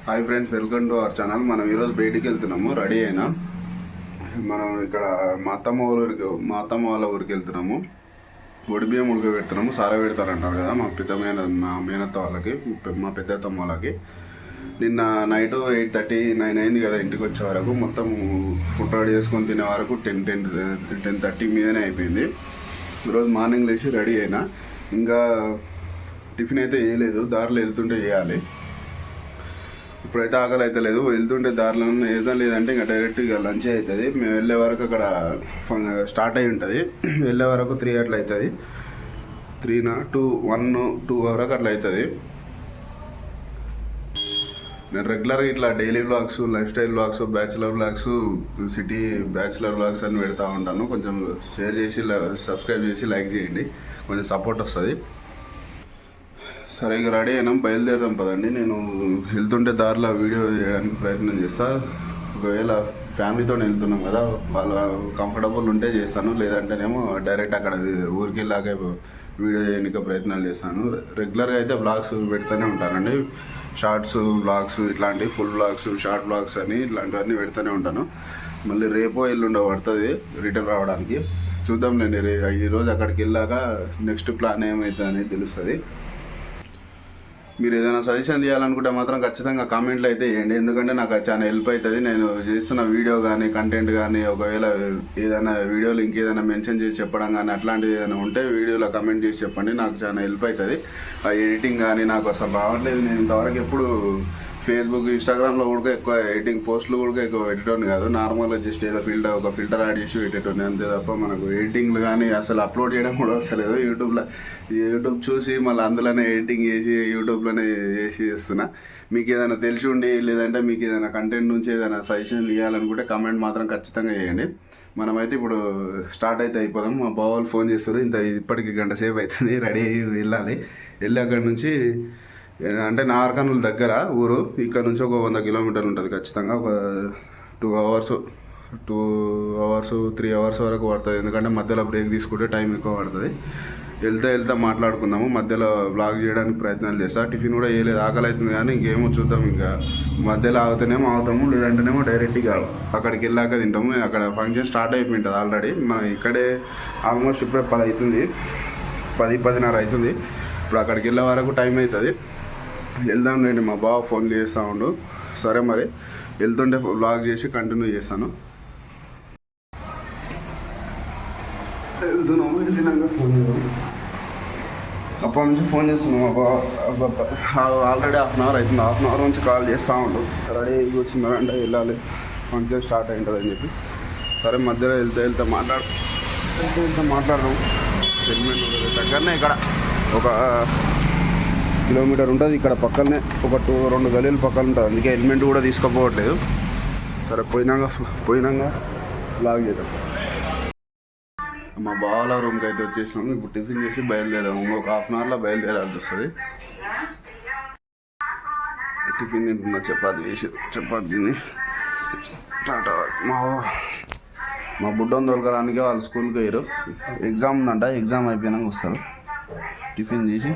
Hi friends, welcome to our channel. మనం ఈరోజు బయటికి వెళ్తున్నాము. రెడీ అయినా మనం ఇక్కడ మా అత్తమ్మ వాళ్ళ ఊరికి వెళ్తున్నాము. బియ్యం ఉడకబెడుతున్నాము. సారా పెడతారంటారు కదా మా మేనత్త వాళ్ళకి, మా పెద్దత్తమ్మ వాళ్ళకి. నిన్న నైట్ 8:30, 9 అయింది కదా ఇంటికి వచ్చే వరకు. మొత్తం ఫుడ్ రెడీ చేసుకొని తినే వరకు 10:30 మీదనే అయిపోయింది. ఈరోజు మార్నింగ్ లేచి రెడీ అయినా. ఇంకా టిఫిన్ అయితే వేయలేదు, దారిలో వెళ్తుంటే వేయాలి. ఇప్పుడైతే ఆకలి అయితే లేదు. వెళ్తుంటే దారిలో ఏదో లేదంటే ఇంకా డైరెక్ట్గా లంచ్ అవుతుంది. మేము వెళ్ళే వరకు అక్కడ స్టార్ట్ అయి ఉంటుంది. వెళ్ళే వరకు 3 అట్లా అవుతుంది. 2 వరకు అట్లా అవుతుంది. నేను రెగ్యులర్గా ఇట్లా daily vlogs, life style vlogs, bachelor vlogs, city bachelor vlogs అని పెడతా ఉంటాను. కొంచెం షేర్ చేసి, సబ్స్క్రైబ్ చేసి, లైక్ చేయండి. కొంచెం సపోర్ట్ వస్తుంది. సరే, ఇక రెడీ అయినాం, బయలుదేరాం పదండి. నేను వెళ్తుంటే దారిలో వీడియో చేయడానికి ప్రయత్నం చేస్తాను. ఒకవేళ ఫ్యామిలీతో వెళ్తున్నాం కదా, వాళ్ళ కంఫర్టబుల్ ఉంటే చేస్తాను, లేదంటేనేమో డైరెక్ట్ అక్కడ ఊరికి వెళ్ళాక వీడియో చేయడానికి ప్రయత్నాలు చేస్తాను. రెగ్యులర్గా అయితే వ్లాగ్స్ పెడుతూనే ఉంటానండి. షార్ట్స్ వ్లాగ్స్, ఇట్లాంటి ఫుల్ వ్లాగ్స్, షార్ట్ వ్లాగ్స్ అని ఇట్లాంటివన్నీ పెడుతూనే ఉంటాను. మళ్ళీ రేపో ఎల్లుండో పడుతుంది రిటర్న్ రావడానికి. చూద్దాం. నేను ఈరోజు అక్కడికి వెళ్ళాక నెక్స్ట్ ప్లాన్ ఏమవుతుంది అనేది తెలుస్తుంది. మీరు ఏదైనా సజెషన్ చేయాలనుకుంటే మాత్రం ఖచ్చితంగా కామెంట్లు అయితే వేయండి. ఎందుకంటే నాకు చాలా హెల్ప్ అవుతుంది. నేను చేస్తున్న వీడియో కానీ, కంటెంట్ కానీ, ఒకవేళ ఏదైనా వీడియోలో ఇంకేదైనా మెన్షన్ చేసి చెప్పడం కానీ అట్లాంటిది ఏదైనా ఉంటే వీడియోలో కమెంట్ చేసి చెప్పండి. నాకు చాలా హెల్ప్ అవుతుంది. ఆ ఎడిటింగ్ కానీ నాకు అసలు రావట్లేదు. నేను ఇంతవరకు ఎప్పుడు ఫేస్బుక్, ఇన్స్టాగ్రామ్లో కూడా ఎక్కువ ఎడిటింగ్ పోస్టులు కూడా ఎక్కువ పెట్టేటోని కాదు. నార్మల్గా జస్ట్ ఏదో ఒక ఫిల్టర్ యాడ్ చేసి పెట్టేటోని అంతే తప్ప మనకు ఎడిటింగ్లు కానీ అసలు అప్లోడ్ చేయడం కూడా వస్తలేదు. యూట్యూబ్ చూసి మళ్ళీ అందులోనే ఎడిటింగ్ చేసి యూట్యూబ్లోనే చేస్తున్నా. మీకు ఏదైనా తెలిసి ఉండి, లేదంటే మీకు ఏదైనా కంటెంట్ నుంచి ఏదైనా సజెషన్ ఇవ్వాలనుకుంటే కమెంట్ మాత్రం ఖచ్చితంగా చేయండి. మనమైతే ఇప్పుడు స్టార్ట్ అయితే అయిపోదాం. మా బావోళ్ళు ఫోన్ చేస్తారు. ఇప్పటికి గంట సేపు అవుతుంది. రెడీ అయ్యి వెళ్ళాలి. వెళ్ళి అక్కడి నుంచి అంటే నార్కర్నూలు దగ్గర ఊరు. ఇక్కడ నుంచి ఒక 100 కిలోమీటర్లు ఉంటుంది ఖచ్చితంగా. ఒక 2 అవర్స్ 3 అవర్స్ వరకు పడుతుంది. ఎందుకంటే మధ్యలో బ్రేక్ తీసుకుంటే టైం ఎక్కువ పడుతుంది. వెళ్తా మాట్లాడుకుందాము. మధ్యలో బ్లాగ్ చేయడానికి ప్రయత్నాలు చేస్తా. టిఫిన్ కూడా వేయలేదు, ఆకలి అవుతుంది కానీ ఇంకేమో చూద్దాం. ఇంకా మధ్యలో ఆగుతానేమో ఆగుతాము, లేదంటేనేమో డైరెక్ట్గా అక్కడికి వెళ్ళాక తింటాము. అక్కడ ఫంక్షన్ స్టార్ట్ అయిపోయి ఉంటుంది ఆల్రెడీ. మనం ఇక్కడే ఆల్మోస్ట్ ఇప్పుడే 10 అవుతుంది, 10-10:30 అవుతుంది. ఇప్పుడు అక్కడికి వెళ్ళే వరకు టైం అవుతుంది. వెళ్దాం లేండి. మా బావ ఫోన్ చేస్తూ ఉండు. సరే, మరి వెళ్తుంటే బ్లాగ్ చేసి కంటిన్యూ చేస్తాను. వెళ్తున్నాము. వెళ్ళినాక ఫోన్ చేద్దాం. అప్పటి నుంచి ఫోన్ చేస్తున్నాం. మా బావ ఆల్రెడీ 1/2 అవర్ అవుతుంది. 1/2 అవర్ నుంచి కాల్ చేస్తూ ఉండు. రెడీ వచ్చిందంటే వెళ్ళాలి, ఫంక్షన్ స్టార్ట్ అయింటుంది అని చెప్పి. సరే, మధ్యలో వెళ్తే మాట్లాడదాం. హెల్మెట్ దగ్గరనే ఇక్కడ ఒక కిలోమీటర్ ఉంటుంది. ఇక్కడ పక్కనే ఒక 2 గలీలు పక్కన ఉంటుంది. అందుకే హెల్మెట్ కూడా తీసుకోపోవట్లేదు. సరే, పోయినాక బ్లాగ్ చేద్దాం. మా బావల రూమ్కి అయితే వచ్చేసినాము. ఇప్పుడు టిఫిన్ చేసి బయలుదేరాము. ఇంకొక 1/2 అవర్లో బయలుదేరాల్సి వస్తుంది. టిఫిన్ తింటున్నా. చపాతీ తిని టాటా. మా బుడ్డను దొరకడానికి వాళ్ళు స్కూల్కి పోయారు. ఎగ్జామ్ ఉందంట. ఎగ్జామ్ అయిపోయినాక వస్తారు. టిఫిన్ చేసి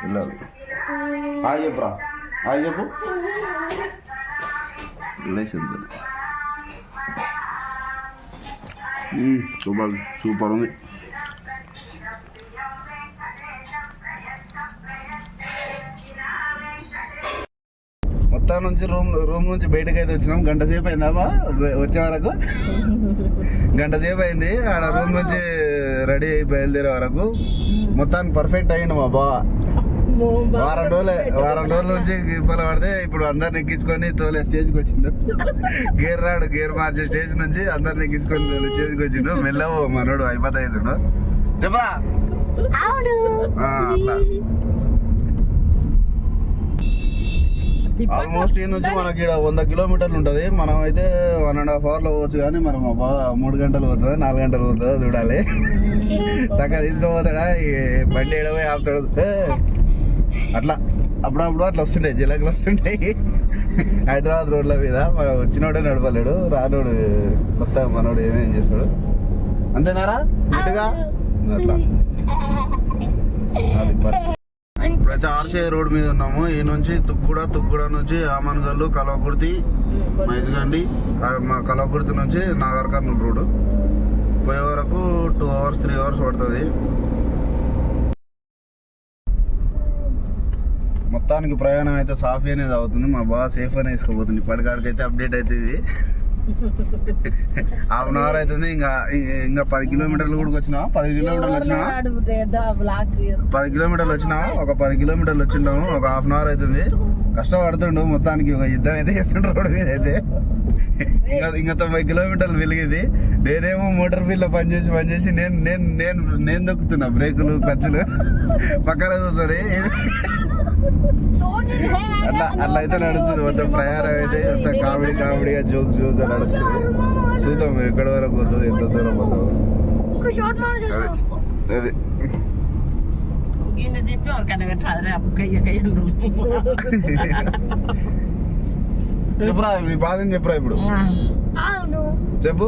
వెళ్ళాలి. హాయ్ చెప్పురా, హాయ్ చెప్పు. సూపర్ ఉంది. మొత్తం నుంచి రూమ్ నుంచి బయటకు అయితే వచ్చినాం. గంట సేపు అయిందాబా వచ్చే వరకు. గంట సేపు అయింది. ఆడ రూమ్ నుంచి రెడీ అయి బయలుదేరే వరకు. మొత్తానికి పర్ఫెక్ట్ అయ్యిండు మా బావ. వారం రోజుల నుంచి ఇబ్బంది పడితే ఇప్పుడు అందరిని ఎక్కించుకొని తోలే స్టేజ్కి వచ్చిండు. గేర్ మార్చే స్టేజ్ నుంచి అందరిని ఎక్కించుకొని తోలే స్టేజ్కి వచ్చిండు. మెల్లవో మనోడు అయిపోతాయితుండు. చెప్పా అట్లా. ఆల్మోస్ట్ ఈ నుంచి మనకి 100 కిలోమీటర్లు ఉంటుంది. మనం అయితే 1.5 అవర్లో పోవచ్చు. కానీ మరి మా బావ 3 గంటలు పోతుందా 4 గంటలు పోతుందో చూడాలి. చక్కగా తీసుకుపోతాడా, బండి ఎడపోయి ఆపుతాడు. అట్లా అప్పుడప్పుడు అట్లా వస్తుంటాయి, జిలకలు వస్తుంటాయి హైదరాబాద్ రోడ్ల మీద. మనం వచ్చినోడే నడపలేడు, రానోడు కొత్త మనోడు ఏమేం చేస్తాడు. అంతేనారా? ఇటుగా అట్లా ఇప్పుడైతే ఆర్సీ రోడ్ మీద ఉన్నాము. ఈ నుంచి తుక్కుగూడ నుంచి ఆమన్గల్లు, కల్వకుర్తి, మైజ్గండి, కల్వకుర్తి నుంచి నాగర్ కర్నూలు రోడ్ పోయే వరకు 2 hours 3 hours పడుతుంది. మొత్తానికి ప్రయాణం అయితే సాఫీ అనేది అవుతుంది. మా బాగా సేఫ్ అని వేసుకోబోతుంది. ఇప్పటికాడికైతే అప్డేట్ అవుతుంది. 1/2 hour అవుతుంది. ఇంకా 10 కిలోమీటర్లు కూడా వచ్చినావా? 10 కిలోమీటర్లు వచ్చినావా? 10 కిలోమీటర్లు వచ్చినావా? ఒక 10 కిలోమీటర్లు వచ్చింటాము. ఒక 1/2 hour అవుతుంది. కష్టపడుతుండు. మొత్తానికి ఒక యుద్ధం అయితే చేస్తుండ్రు రోడ్డు మీద అయితే. ఇంకా 90 కిలోమీటర్లు వెలిగింది. నేనేమో మోటార్ ఫీల్డ్ లో పనిచేసి నేను దొక్కుతున్నా బ్రేకులు ఖర్చులు పక్కన చూస్తుంది. అట్లా అయితే నడుస్తుంది మొత్తం ప్రయాణం అయితే. మొత్తం కామెడీగా జోక్గా నడుస్తుంది. చూద్దాం ఎక్కడి వరకు పోతుంది, ఎంత దూరం పోతాం. అది చెప్పురా నీ బాధని చెప్పురా ఇప్పుడు. చెప్పు.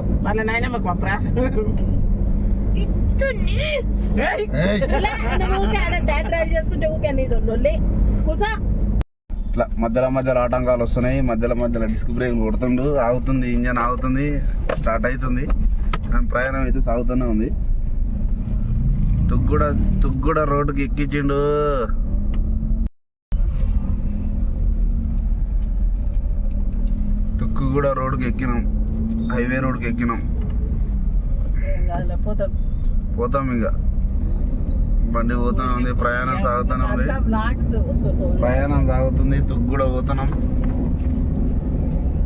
ఇట్లా మధ్యలో ఆటంకాలు వస్తున్నాయి. మధ్యలో డిస్క్ బ్రేక్లు కొడుతుండు. ఆగుతుంది, ఇంజన్ ఆగుతుంది, స్టార్ట్ అవుతుంది. కానీ ప్రయాణం అయితే సాగుతూనే ఉంది. తుగ్గూడ రోడ్డుకి ఎక్కించిండు. తుక్కుగూడ రోడ్డుకి ఎక్కినాం. హైవే రోడ్డుకి ఎక్కినాం. పోతాం ఇంకా. బండి పోతూనే ఉంది. ప్రయాణం సాగుతూనే ఉంది. ప్రయాణం సాగుతుంది. తుక్కుగూడ పోతున్నాం.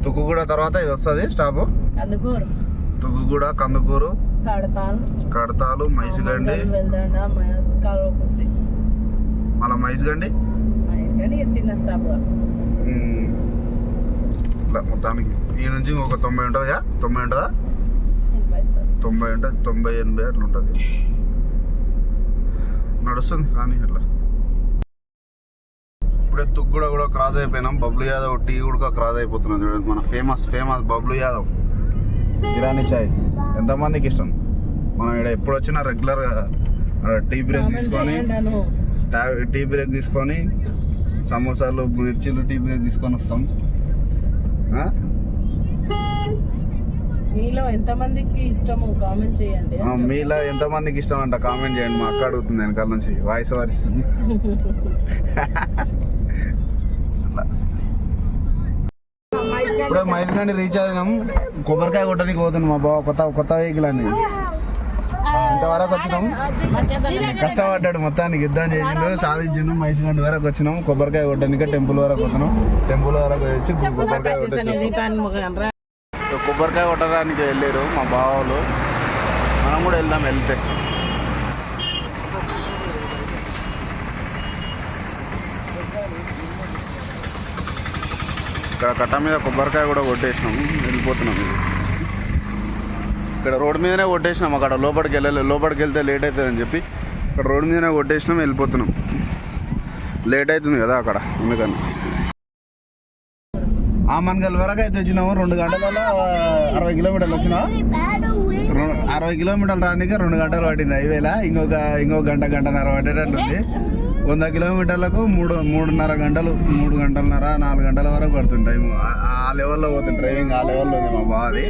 తుక్కుగూడ తర్వాత ఇది వస్తుంది స్టాప్. తుక్కుగూడ, కందుకూరు, కడతాలు, మైసిగండి, మళ్ళా మైసిగండి చిన్న స్టాప్. మొత్తానికి ఈ నుంచి ఒక 90 ఉంటుందా? 90 ఉంటుందా? 90 ఉంటుంది. 90-80 అట్లా ఉంటుంది. నడుస్తుంది కానీ అట్లా. ఇప్పుడే తుక్కుగూడ కూడా క్రాస్ అయిపోయినాం. బబ్లు యాదవ్ టీ కూడా క్రాస్ అయిపోతున్నాం. చూడండి మన ఫేమస్ బబ్లు యాదవ్ ఇరానీ చాయ్ ఎంతమందికి ఇష్టం. మనం ఇక్కడ ఎప్పుడు వచ్చినా రెగ్యులర్గా టీ బ్రేక్ తీసుకొని సమోసాలు, మిర్చీలు, టీ బ్రేక్ తీసుకొని వస్తాం. మీలో ఎంతమందికి ఇష్టమో కామెంట్ చేయండి. మీలో ఎంతమందికి ఇష్టం అంట కామెంట్ చేయండి. మా అక్క అడుగుతుంది వెనకాల నుంచి వాయిస్ వరిస్తుంది. ఇప్పుడే మైజ్గండి రీచ్ అయినాం. కొబ్బరికాయ కొట్టడానికి పోతున్నాం. మా బావ కొత్త వెహికల్ అని ఇంతవరకు వచ్చినాం. కష్టపడ్డాడు, మొత్తానికి యుద్ధం చేసిండు, సాధించిండు. మైజ్గండి వరకు వచ్చినాం. కొబ్బరికాయ కొట్టడానికి టెంపుల్ వరకు పోతున్నాం. టెంపుల్ వరకు వచ్చి కొబ్బరికాయ కొట్టడానికి వెళ్ళారు మా బావలు. మనం కూడా వెళ్దాం. వెళ్తే ఇక్కడ కట్ట మీద కొబ్బరికాయ కూడా కొట్టేసినాం. వెళ్ళిపోతున్నాం. ఇక్కడ రోడ్డు మీదనే కొట్టేసినాం. అక్కడ లోపలికి వెళ్తే లేట్ అవుతుందని చెప్పి ఇక్కడ రోడ్డు మీదనే కొట్టేసినాం. వెళ్ళిపోతున్నాం. లేట్ అవుతుంది కదా అక్కడ, అందుకని. ఆమన్గల్ వరకు అయితే వచ్చినాము. 2 గంటలలో 60 కిలోమీటర్లు వచ్చినాము. 60 కిలోమీటర్లు రానికి 2 గంటలు పట్టింది హైవేలా. ఇంకో గంటన్నర పట్టేటట్లుంది. 100 కిలోమీటర్లకు 3.5 గంటలు, 3 గంటలన్నర 4 గంటల వరకు పడుతుంది టైం. ఆ లెవెల్లో పోతుంది డ్రైవింగ్. ఆ లెవెల్లో ఉంది మా బావది.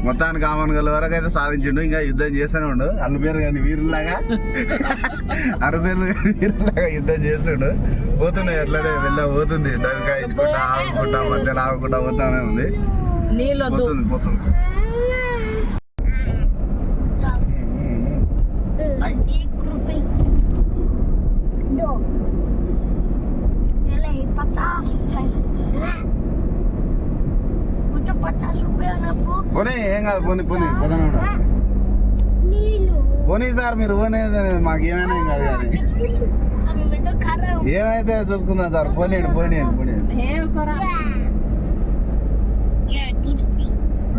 మొత్తానికి ఆమన్గల్ వరకు అయితే సాధించిండు. ఇంకా యుద్ధం చేస్తూనే ఉండు. అల్లుపేరు కానీ వీరులాగా, అరపేర్లు కానీ వీరులాగా యుద్ధం చేస్తుండు. పోతున్నాయి అట్లనే పోతుంది. డబ్బుగా ఇచ్చుకుంటా ఆగుకుంటా మధ్యలో ఆగుకుంటా పోతానే ఉంది. పోతుంది. పోనీ ఏం కాదు. పోనీ సార్ మీరు పోనీ, మాకు ఏమైనా ఏం కాదు. కానీ ఏమైతే చూసుకుందాం సార్. పోనీ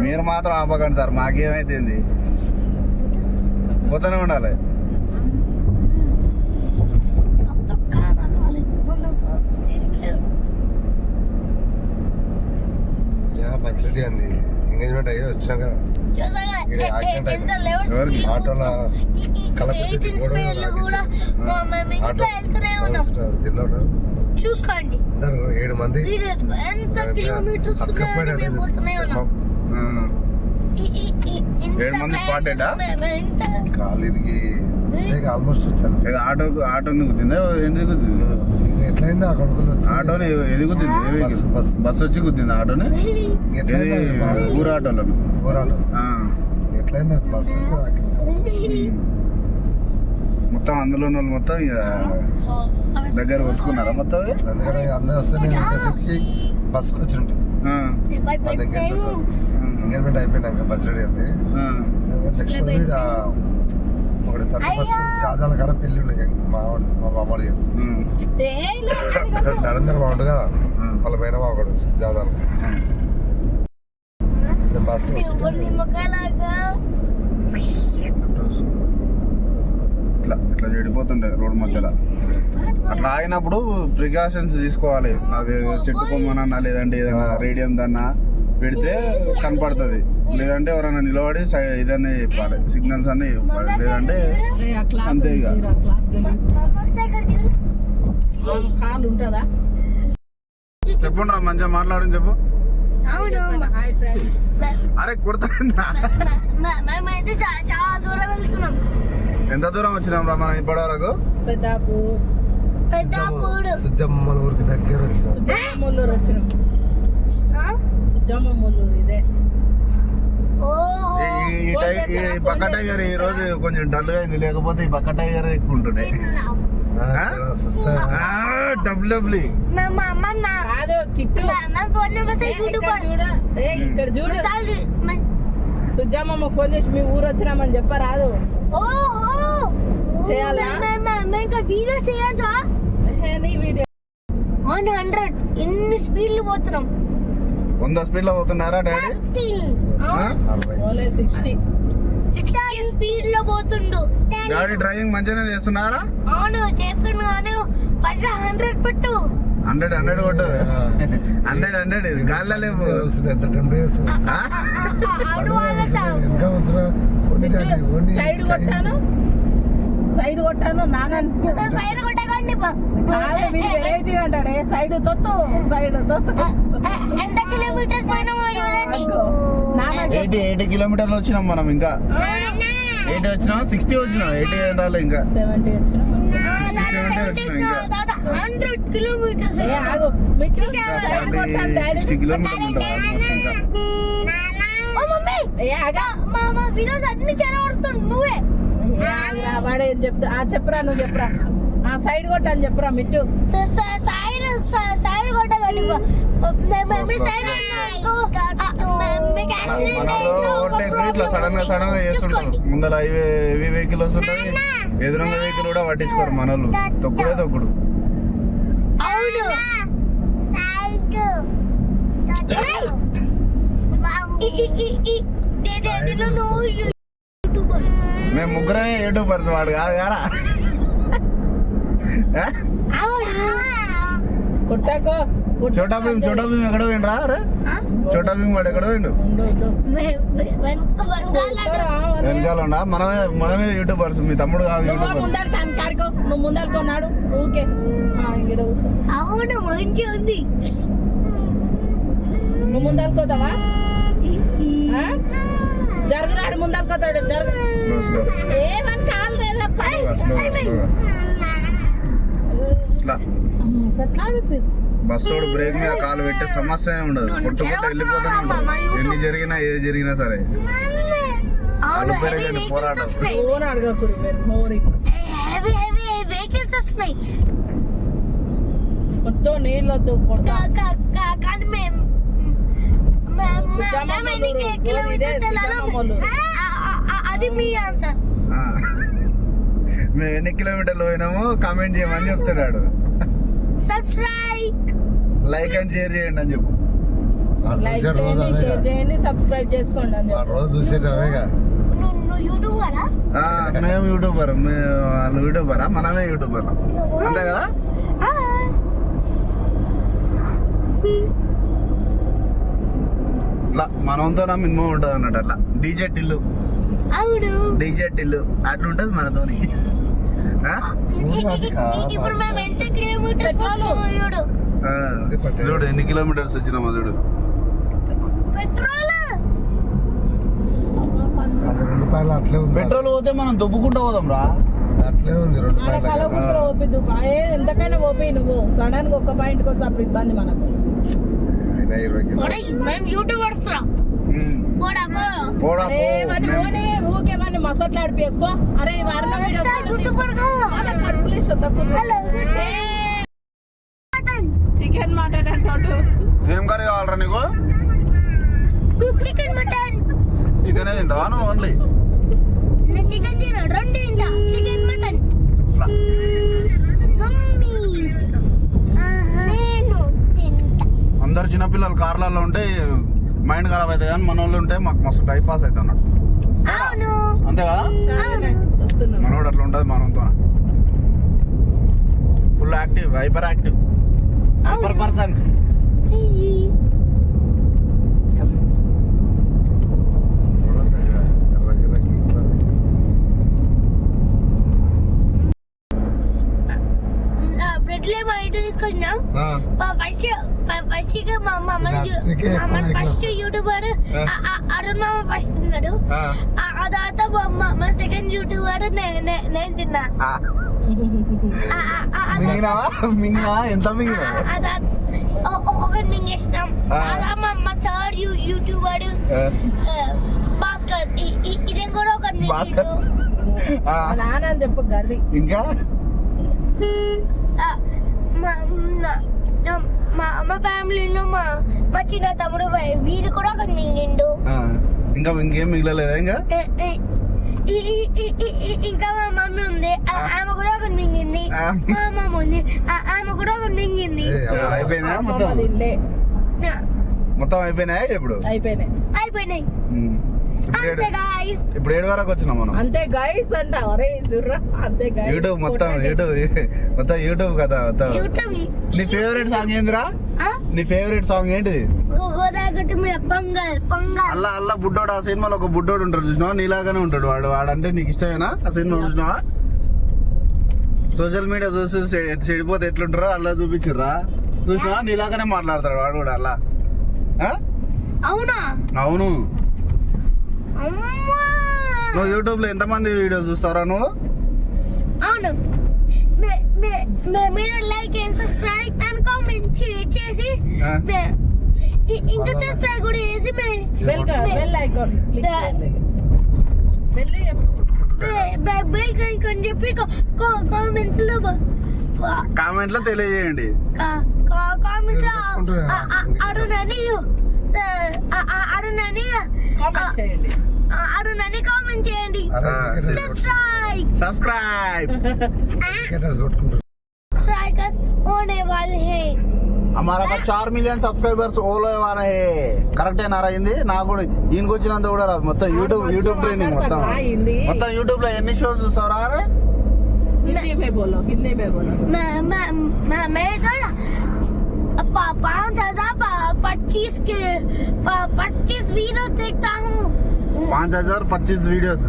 మీరు మాత్రం ఆపకండి సార్. మాకేమైతే పోతూనే ఉండాలి. పచ్చడి అంది ఎంగేజ్మెంట్ అయ్యి వచ్చినా కదా. ఈడ యాక్సిడెంట్ అయింది. ఎవరికి? ఆటోలో కలపతి చూసుకోండి 7 మంది ఎంత కిలోమీటర్స్ 7 మంది స్పాటెడా? కాలికి ఆల్మోస్ట్ వచ్చాను. ఏదో ఆటోని గుద్దిందా? ఎందుకు గుద్దింది? ఎట్లయింది ఆ కొడుకులు వచ్చి ఆటోని ఎది గుద్దింది? ఏ వెహికల్? బస్సు. బస్సు వచ్చి గుద్దింది ఆటోని? ఎట్లయింది ఏది? అది బాగా? ఊరు ఆటోలను. ఊరాలు ఆ. ఎట్లయింది అది బస్సు మొత్తం అందులో ఉన్న వాళ్ళు మొత్తం ఇక దగ్గర వచ్చుకున్నారా మొత్తం? అందుకని అందరూ వస్తే నేను ఇంకోసేపుకి బస్సుకి వచ్చి ఉంటాను. ఆ. అది ఎంగేజ్మెంట్ అయిపోయినాక బస్ రెడీ ఉంది. నెక్స్ట్ రోజు ఒకటి 31 జాజాల కాడ పెళ్లి ఉండే మా బామ్మడి నరేంద్ర బాగుండు కదా వాళ్ళ పైన ఒకడు జాజాలు బస్ ఇట్లా ఇట్లా చెడిపోతుండే రోడ్ మధ్యలో. అట్లా ఆగినప్పుడు ప్రికాషన్స్ తీసుకోవాలి. అది చెట్టు కొమ్మనన్నా లేదంటే ఏదైనా రేడియం దన్నా పెడితే కనపడుతుంది. లేదంటే ఎవరైనా నిలబడి ఇదన్నీ చెప్పాలి, సిగ్నల్స్ అన్నీ చెప్పాలి. లేదంటే అంతే ఇక. కాలు ఉంటుందా? చెప్పండి రా, మంచిగా మాట్లాడని చెప్పు. Hi friends. అరే కుడతా. మేమైతే చాలా దూరం వెళ్తున్నాం. ఎంత దూరం వచ్చినాం రా మనం ఇప్పటి వరకు? పెద్దాపు పెద్దాపూడు సుజమ్మల ఊరికి దగ్గర వచ్చిన సుజ్జమ్మూలూరు వచ్చినాం. సుజ్జమ్మూలూరు ఇదే. ఈ బక్క టైగర్ ఈ రోజు కొంచెం డల్ గా అయింది, లేకపోతే ఈ బక్క టైగర్ ఎక్కువ ఉంటుండే. డబ్ల్యూడబ్ల్యూ కాదు కిట్టు. ఇక్కడ చూడు, సుజ్జమ్మ ఫోన్ చేసి మీ ఊరు వచ్చినామని చెప్పరాదు. చేయాలా? వీడియో చేయొద్దా? నీ వీడియో 100 ఎన్ని స్పీడ్లు పోతున్నాం? 100 స్పీడ్ లో పోతున్నారా డాడీ? ఓలే 60 స్పీడ్ లో పోతుండు. డాడీ డ్రైవింగ్ మంచిగానే చేస్తున్నారా? అవును చేస్తున్నాను. 100 పెట్టు. 100 కొట్టు. 100 గాల్లో లేవు. ఎంత టెంపరీ వస్తుంది ఆ? ఇంకా వస్తున్నా సైడ్ కొట్టాను, సైడ్ కొట్టాను నాన్న. సైడ్ కొట్టకండి. వెరైటీ అంటాడు. సైడ్ తొత్తు, సైడ్ తొత్తు. ఎంత కిలోమీటర్స్ పైన చూడండి. 80 కిలోమీటర్లు వచ్చినాం మనం. ఇంకా 80 వచ్చినాం, 60 వచ్చినాం. 80 రాలే ఇంకా. 70 వచ్చినాం. 60, 70 వచ్చినాం ఇంకా. 100 కిలోమీటర్స్. ఆగు, మీకు సైడ్ కొట్టాను డాడీ. 60 కిలోమీటర్లు ఉంటాం ఆల్మోస్ట్ ఇంకా. వీడియోస్ అన్ని చెరగొడుతుంది నువ్వే. వాడే చెప్తా. చెప్పురా, నువ్వు చెప్పురా. సైడ్ కొట్టని చెప్పురా మిట్టు. సైడ్ కొట్టకండి. మనలో ఓవర్టేక్ ఇట్లా సడన్ గా చేస్తుంటారు. ముందర హెవీ వెహికల్ వస్తుంటది, ఎదురుంగ వెహికల్ కూడా పట్టించుకోరు మనోళ్ళు. తొక్కుడే తొక్కుడు. అవును. మేము ముగ్గురమే యూట్యూబర్స్, వాడు కాదు గారా. కొట్టాకో. చోటా భీమ్ ఎక్కడ పోయిండ్రా? అరే చోటా భీమ్ వాడు ఎక్కడ పోయిండు? వెనకాల ఉండా? మనమే యూట్యూబర్స్. మీ తమ్ముడు కాదు యూట్యూబర్. నువ్వు ముందరుకున్నాడు ఊకే. అవును మంచి ఉంది. నువ్వు ముందరుకోతావా? జరుగునాడు ముందరుకోతాడు. జరుగు ఏమని కాలు లేదప్పా. ఇట్లా బస్సోడు బ్రేక్ మీద కాలు పెట్టే సమస్య ఉండదు. కొట్టుకుంటే వెళ్ళిపోతూనే ఉండదు. ఎన్ని జరిగినా ఏది జరిగినా సరే. పోరాటం. ఫోన్ అడగకూడదు మీరు. మోరీ వెహికల్స్ వస్తున్నాయి. మొత్తం నీళ్ళొద్దు. కానీ మేము అది మీ ఆన్సర్. మేము ఎన్ని కిలోమీటర్లు పోయినామో కామెంట్ చేయమని చెప్తున్నాడు. సబ్స్క్రైబ్, లైక్ అండ్ షేర్ చేయండి అని చెప్పు. లైక్ చేయండి, షేర్ చేయండి, సబ్స్క్రైబ్ చేసుకోండి అని చెప్పు. రోజు చూసేటవేగా. నువ్వు యూట్యూబరా? మేము యూట్యూబర్, వాళ్ళు యూట్యూబరా, మనమే యూట్యూబర్. అంతే కదా? అట్లా మనతో మినిమం ఉంటుంది అన్నట్టు అట్లా డీజే టిల్లు అవును అట్లా ఉంటుంది మనతోని ఆ? ఇప్పుడు మేము ఎంత కిలోమీటర్స్ పోతున్నామో చూడు. ఆ, చూడు ఎన్ని కిలోమీటర్స్ వచ్చినామో చూడు. పెట్రోల్ అది ₹2 అట్లే ఉంది. పెట్రోల్ పోతే మనం దుబ్బుకుంటూ పోదాం రా. అట్లే ఉంది ఆడ ₹2. కలవకుండా ఓపిద్దు ఎంతకైనా ఓపి నువ్వు సడన్ గా ఒక్క పాయింట్కి వస్తే అప్పుడు ఇబ్బంది మనకు. అయినా 20 కిలో. మేము యూట్యూబర్స్ రా. పోడా పోడా అరే వాడిని పోనీ ఊకే వాడిని మసట్లాడిపి ఎక్కువ. అరే చికెన్ మటన్ అంటాడు. ఏం కర్రీ కావాలరా నీకు? Chicken mutton. చికెన్ తింటావా నువ్వు ఓన్లీ? నేను చికెన్ తిన 2 తింటా. చికెన్ మటన్ మమ్మీ నేను తింటా. అందరు చిన్నపిల్లలు కార్లలో ఉంటే మైండ్ ఖరాబ్ అవుతుంది కానీ మన వాళ్ళు ఉంటే మాకు మస్తు టైం పాస్ అవుతుంది అన్నట్టు. అవును అంతే కదా? వస్తున్నాం. మనోడు అట్లా ఉంటుంది మనతో. Full active, hyper active, hyper person. బ్రెడ్లే మా ఇంటి తీసుకొచ్చినా. ఫస్ట్ యూట్యూబర్ అరుణ్ మామ ఫస్ట్ తిన్నాడు. ఆ తర్వాత మా సెకండ్ యూట్యూబర్ నేను తిన్నా. మింగినా ఎంత మింగినా? ఒకటి మింగేసినాం. మా థర్డ్ యూట్యూబర్ భాస్కర్. ఇదే కూడా ఒకటి మింగిండు. మా నాన్న అని చెప్పు గర్ది. ఇంకా మా ఫ్యామిలీలో మా చిన్న తమ్ముడు వీడు కూడా ఒకటి మింగిండు. ఇంకా ఇంకేం మిగలలేదా? ఇంకా ఇంకా మా మమ్మీ ఉంది. ఆమె కూడా ఒకటి మింగింది. మా అమ్మమ్మ ఉంది. ఆమె కూడా ఒకటి మింగింది. అయిపోయిందా మొత్తం? మొత్తం అయిపోయినాయా? ఇప్పుడు అయిపోయినాయి. అంతే గాయ్స్. ఇప్పుడు 7 వరకు వచ్చినాం మనం. అంతే గైస్ అంట. అరే జుర్రా అంతే గైస్. యూట్యూబ్ మొత్తం యూట్యూబ్ కదా మొత్తం. యూట్యూబ్. నీ ఫేవరెట్ సాంగ్ ఏందిరా? నీ ఫేవరెట్ సాంగ్ ఏంటిది? గోదావరి మీద పొంగల్. అల్లా బుడ్డోడు. ఆ సినిమాలో ఒక బుడ్డోడు ఉంటాడు చూసినావా? నీలాగానే ఉంటాడు వాడంటే నీకు ఇష్టమేనా? ఆ సినిమా చూసినావా? సోషల్ మీడియా చూసి చెడిపోతే ఎట్లుంటారో అలా చూపించిర్రా. చూసినావా? నీలాగానే మాట్లాడతాడు వాడు కూడా అలా. అవునా? అవును. నువ్వు యూట్యూబ్ లో ఎంతమంది వీడియోస్ చూస్తారా నువ్వు? అవును. మీరు like and subscribe and comment చేసి ఇంకా సబ్స్క్రైబ్ కూడా చేసి బెల్ ఐకాన్ క్లిక్ చేయండి. బెల్ బెల్ ఐకాన్ చెప్పి కామెంట్ లో తెలియజేయండి. కామెంట్ లో అరుణని కామెంట్ చేయండి. అరుణని కామెంట్ చేయండి. सब्सक्राइब सब्सक्राइबर्स होने वाले हैं. हमारा 4 मिलियन सब्सक्राइबर्स ఓలో వారే కరెక్ట్ అయినా అయింది. నాకు కూడా ఈయనకి వచ్చినంత కూడా రాదు. మొత్తం యూట్యూబ్ ట్రైనింగ్ మొత్తం యూట్యూబ్ లో ఎన్ని షోస్ చూస్తారా? हिंदी में बोलो. मैं तो 5,025 वीडियोस देखता हूँ. 5,025 వీడియోస్.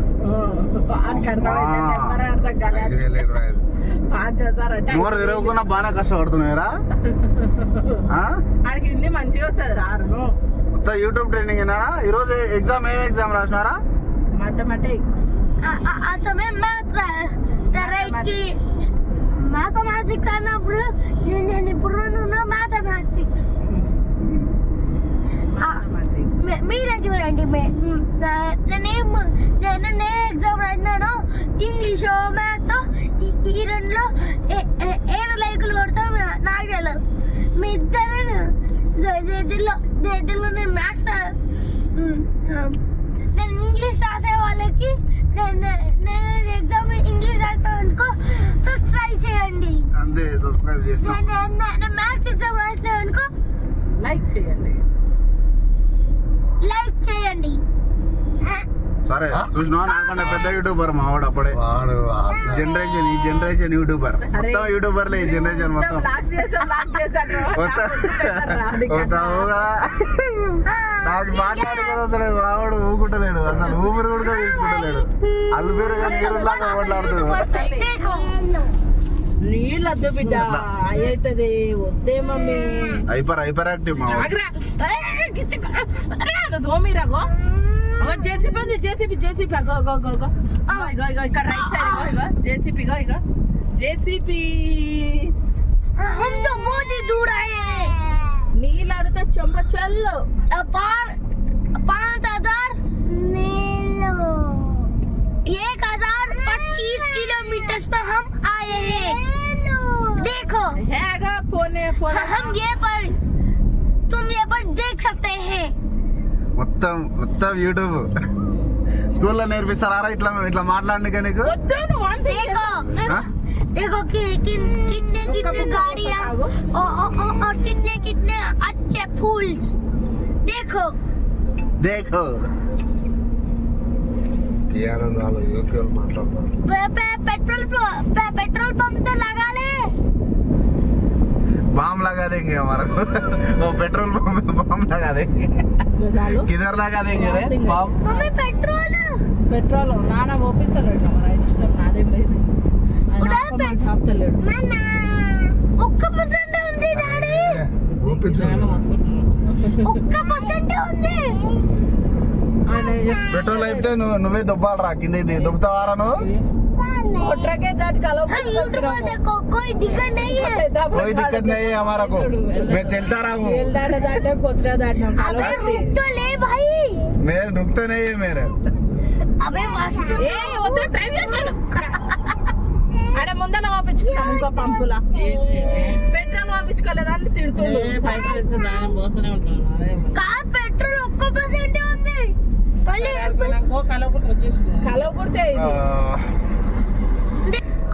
5,000 అంటే నోరు విరవకుండా బాగా కష్టపడుతున్నారా? ఆడికి హిందీ మంచిగా వస్తుంది. రారు మొత్తం యూట్యూబ్ ట్రైనింగ్ అయినారా? ఈరోజు ఎగ్జామ్ ఏం ఎగ్జామ్ రాసినారా? मैथमेटिक्स. మ్యాథమెటిక్స్ అన్నప్పుడు నేను ఇప్పుడు మ్యాథమెటిక్స్. మీరే చూడండి. నేనే ఎగ్జామ్ రాసినాను. ఇంగ్లీష్ మ్యాథ్ ఈ రెండులో 7 లైకులు కొడతాం. నాకు తెలియదు. మీ ఇద్దరు నేను మ్యాథ్స్ నేను ఇంగ్లీష్ రాసే వాళ్ళకి నేను ఎగ్జామ్ ఇంగ్లీష్ రాసాను అనుకో సబ్స్క్రైబ్ చేయండి. అంతే, సబ్స్క్రైబ్ చేస్తాం. నేను మ్యాథ్స్ ఎగ్జామ్ రాసాను అనుకో లైక్ చేయండి. సరే చూసినా నాకన్నా పెద్ద యూట్యూబర్ మావాడు అప్పుడే వాడు ఈ జనరేషన్ యూట్యూబర్ మొత్తం యూట్యూబర్లే ఈ జనరేషన్ మొత్తం నాకు మాట్లాడుకోలేదు మావాడు ఊకుంటలేడు అసలు ఊపిరి కూడా తీసుకుంటలేడు అల్లుపేరు కానీ లాగా మాట్లాడుతున్నాడు నీళ్ళు వద్దు బిడ్డ అవుతుంది వద్దే మమ్మీ హైపర్ యాక్టివ్ మావాడు తోమిరాగో జేసీపీ ఉంది జేసీపీ ఇక్కడ రైట్ సైడ్ జేసీపీ జేసీపీ हम तो बहुत ही दूर आए हैं నీళ్ళు అడితే చెంప చల్లు 5000 1025 किलोमीटर पर हम आए हैं देखो हैगा फोने हम ये पर तुम ये पर देख सकते हैं మొత్తం యూట్యూబ్ స్కూల్లో నేర్పిస్తారా ఇట్లా ఇట్లా మాట్లాడనికే నీకు देखो देखो कितने गाड़ियाँ और कितने अच्छे फूल देखो देखो టీఆర్ఎల్ వాళ్ళు యూపీ వాళ్ళు మాట్లాడతారు पेट्रोल पंप तो लगा ले बम लगा देंगे हमारा वो पेट्रोल बम लगा देंगे किधर लगा देंगे रे बम मम्मी పెట్రోల్ నాన్న ఓపిస్తలేడు మరి ఆయన ఇష్టం నాదేం లేదు ఆపుతలేడు ఒక్క పర్సెంట్ ఉంది డాడీ ఒక్క పర్సెంట్ ఉంది పెట్రోల్ అయితే నువ్వే దుబ్బాలి రా కింద ఇది దుబ్బుతావారా నువ్వు ट्रके दाट कालो हम यूट्यूबर देखो कोई दिक्कत नहीं है कोई दिक्कत नहीं है हमारा को मैं चलता रहा हूँ दाट कोतरा दाट अबे रुक तो ले भाई मैं रुकते नहीं है मेरे अबे मस्त ఏ వద్దు టైం చేస్తాను ఆడ ముందర వాపించుకున్నాం ఇంకో పంపులా పెట్రోల్ వాపించుకోలేదని తిడుతుండు का पेट्रोल ఒక్క పర్సెంట్ ఉంది మళ్ళీ కలవకుడితే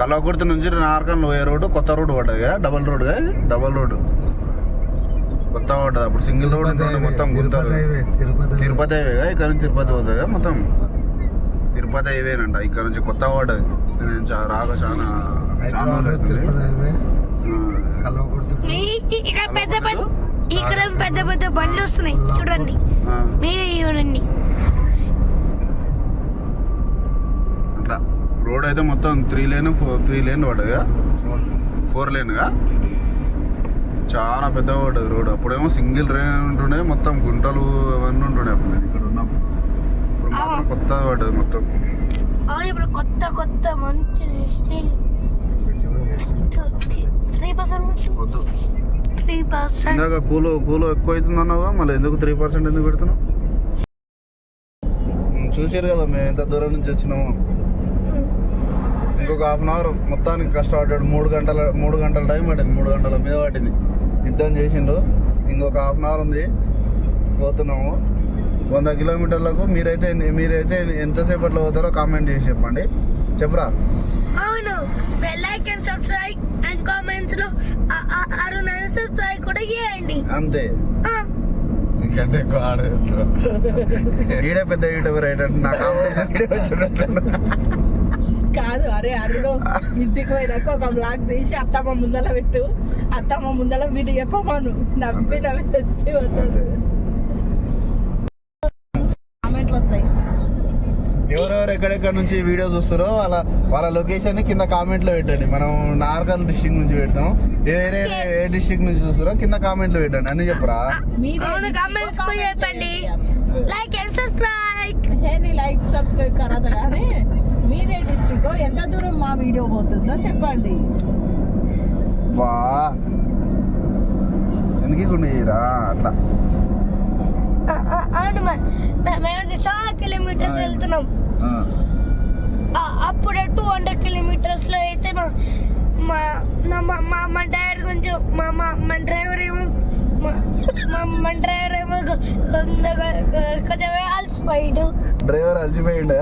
కలవకుర్తి నుంచి నార్కన్ లోయ రోడ్డు కొత్త రోడ్డు పడ్డది కదా డబల్ రోడ్డు కొత్త పడ్డది అప్పుడు సింగిల్ రోడ్ ఉంటుంది మొత్తం గుంతలు తిరుపతి హైవే కదా ఇక్కడ నుంచి తిరుపతి పోతుంది కదా మొత్తం తిరుపతి హైవేనంట ఇక్కడ నుంచి కొత్త పడ్డది నేను రాక చాలా ఇక్కడ పెద్ద పెద్ద బండ్లు వస్తున్నాయి చూడండి మీరే చూడండి అట్లా రోడ్ అయితే మొత్తం 3 లేన్ పడ్డది 4 లేన్గా చాలా పెద్ద పడ్డది రోడ్ అప్పుడేమో సింగిల్ లేన్ ఉంటుండే మొత్తం గుంటలు అవన్నీ ఉంటుండే అప్పుడు ఇక్కడ ఉన్నప్పుడు ఇప్పుడు మాత్రం కొత్తది పడ్డది మొత్తం ఇప్పుడు కొత్త మంచి 3% వద్దు 3% ఇందాక కూలు ఎక్కువ అవుతుంది అన్నావుగా మళ్ళీ ఎందుకు 3% ఎందుకు పెడుతున్నావు చూసారు కదా మేము ఎంత దూరం నుంచి వచ్చినాము ఇంకొక హాఫ్ అన్ అవర్ మొత్తానికి కష్టపడ్డాడు 3 గంటల టైం పట్టింది 3 గంటల మీద పట్టింది యుద్ధం చేసిండు ఇంకొక హాఫ్ అన్ అవర్ ఉంది పోతున్నాము 100 కిలోమీటర్లకు మీరైతే ఎంతసేపట్లో పోతారో కామెంట్ చేసి చెప్పండి చెప్పరా అవును like and subscribe and comments లో సబ్స్క్రైబ్ కూడా చేయండి అంతే ఎందుకంటే ఎక్కువ ఆడేస్తారు ఈడే పెద్ద యూట్యూబర్ ఏంటంటే నా కాంపిటీషన్ కాదు అరే అరుడు ఇంటికి పోయినాక ఒక బ్లాగ్ తీసి అత్తమ్మ ముందర పెట్టు అత్తమ్మ ముందర వీడు చెప్పమాను నవ్వి వచ్చి వస్తుంది కామెంట్లు వస్తాయి ఎవరెవరు ఎక్కడెక్కడ నుంచి వీడియో చూస్తారో వాళ్ళ లొకేషన్ ని కింద కామెంట్ లో పెట్టండి మనం నార్కల్ డిస్ట్రిక్ట్ నుంచి పెడతాం ఏ డిస్ట్రిక్ట్ నుంచి చూస్తారో కింద కామెంట్ లో పెట్టండి అన్ని చెప్పరా కామెంట్స్ కూడా చెప్పండి like and subscribe like subscribe కరాదా కానీ మీదే డిస్ట్రిక్ట్ ఎంత దూరం మా వీడియో పోతుందో చెప్పండి వా ఎందుకు చేయరా అట్లా అవును మేము చాలా కిలోమీటర్స్ వెళ్తున్నాం అప్పుడే 200 కిలోమీటర్స్ లో అయితే మా డ్రైవర్ కొంచెం మన డ్రైవర్ ఏమో కొంచెం అలసిపోయాడు డ్రైవర్ అలసిపోయిండు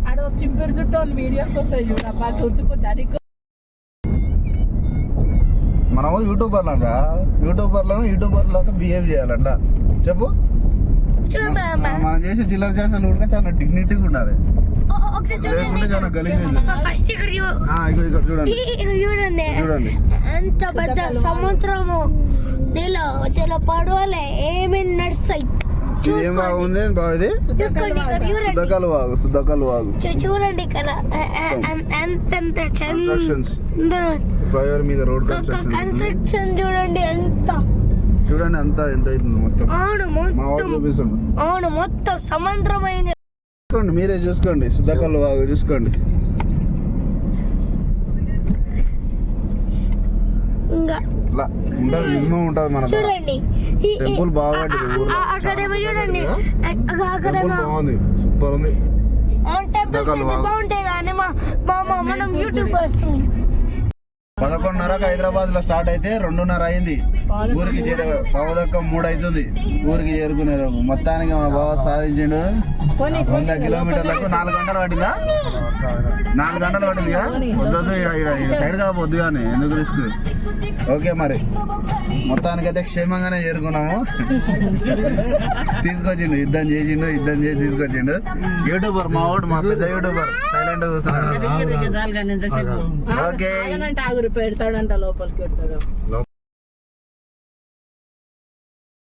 ఆడ చింపిరి చుట్టూ వీడియోస్ వస్తాయి చూడబ్బా గుర్తుకు దానికి మనము యూట్యూబర్లు బిహేవ్ చేయాలి అట్లా చెప్పు చూడు మనం చేసే చిల్లర చేష్టలు కూడా చాలా డిగ్నిటీగా ఉండాలి, ఒకసారి లేకుంటే చాలా గలీజ్ ఫస్ట్ ఇక్కడ ఇక్కడ చూడండి ఇక్కడ చూడండి చూడండి ఎంత పెద్ద సముద్రము, దీనిలో పడవలే ఏమేమి నడుస్తాయి ఇది ఏం బాగుంది బాగుంది చూసుకోండి ఇక్కడ చూడండి సుద్దకాలు వాగు చూడండి ఇక్కడ ఎంత కన్స్ట్రక్షన్స్ ఫ్లైఓవర్ మీద రోడ్ కన్స్ట్రక్షన్ కన్స్ట్రక్షన్ చూడండి ఎంత చూడండి అంతా ఎంత అవుతుంది మొత్తం అవును మా వాడు మొత్తం చూపిస్తుండు అవును మొత్తం సముద్రమైంది. చూసుకోండి మీరే చూసుకోండి సుద్దకాలు వాగు చూసుకోండి ఇంకా ఇట్లా ఉంటుంది మినిమం ఉంటుంది మన చూడండి టెంపుల్ బాగా కట్టింది ఊర్లో. అక్కడేమో చూడండి టెంపుల్ అక్కడేమో బాగుంది సూపర్ ఉంది టెంపుల్స్ అయితే బాగుంటాయి కానీ మనం యూట్యూబర్స్ 11:30కి హైదరాబాద్ లో స్టార్ట్ అయితే 2:30 అయింది ఊరికి 2:15 అవుతుంది ఊరికి చేరుకునే మొత్తానికి మా బావ సాధించిండు 100 కిలోమీటర్లకు 4 గంటలు పట్టిందా 4 గంటలు పట్టిందిగా వద్దు సైడ్ కావద్దు కానీ ఎందుకు రిస్క్. ఓకే మరి మొత్తానికి అయితే క్షేమంగానే చేరుకున్నాము. తీసుకొచ్చిండు యుద్ధం చేసి తీసుకొచ్చిండు యూట్యూబర్ మా వాడు మా పెద్ద యూట్యూబర్ సైలెంట్ కూర్చున్నాడు. ఓకే ఆగురు పెడతాడంట లోపలికి పెడతాడు.